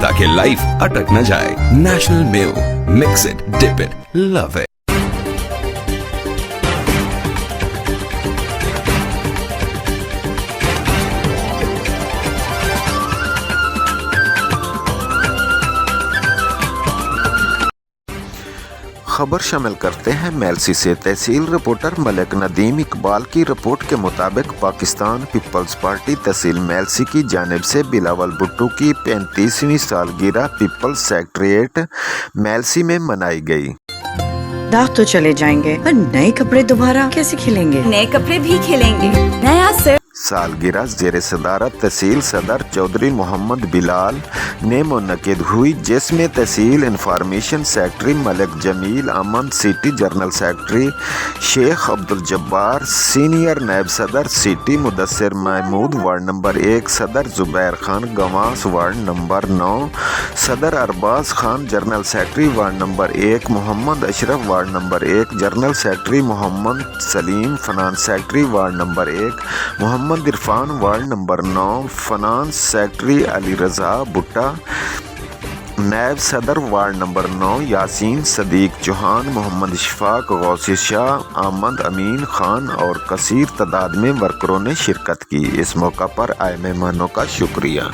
ताकि लाइफ अटक न जाए। National mayo, mix it, dip it, love it. खबर शामिल करते हैं मेलसी से। तहसील रिपोर्टर मलिक नदीम इकबाल की रिपोर्ट के मुताबिक पाकिस्तान पीपल्स पार्टी तहसील मेलसी की जानिब से बिलावल भुट्टो की 35वीं सालगिरह पीपल्स सेक्रेटेरिएट मेलसी में मनाई गई। दाग तो चले जाएंगे पर नए कपड़े दोबारा कैसे खिलेंगे? नए कपड़े भी खिलेंगे। नया सिर सालगिरह ज़ेर सदारत तहसील सदर चौधरी मोहम्मद बिलाल ने मुनक़िद हुई, जिसमें tehsil information secretary Malik Jameel Aman, city general secretary Sheikh Abdul Jabbar, senior नायब सदर city Mudassir Mehmood ward number 1, सदर जुबैर खान गवास वार्ड नंबर 9, सदर Arbaz Khan general secretary ward number 1, Mohammad Ashraf ward number 1, general secretary Mohammad Saleem, finance secretary ward number 1, Mohammad Irfan ward number 9, finance secretary Ali Raza Bhutta, नायब सदर वार्ड नंबर 9 यासीन सदीक चौहान, मोहम्मद इशफाक, गौसी शाह, अहमद अमीन खान और कसीर तादाद में वर्करों ने शिरकत की। इस मौका पर आए मेहमानों का शुक्रिया।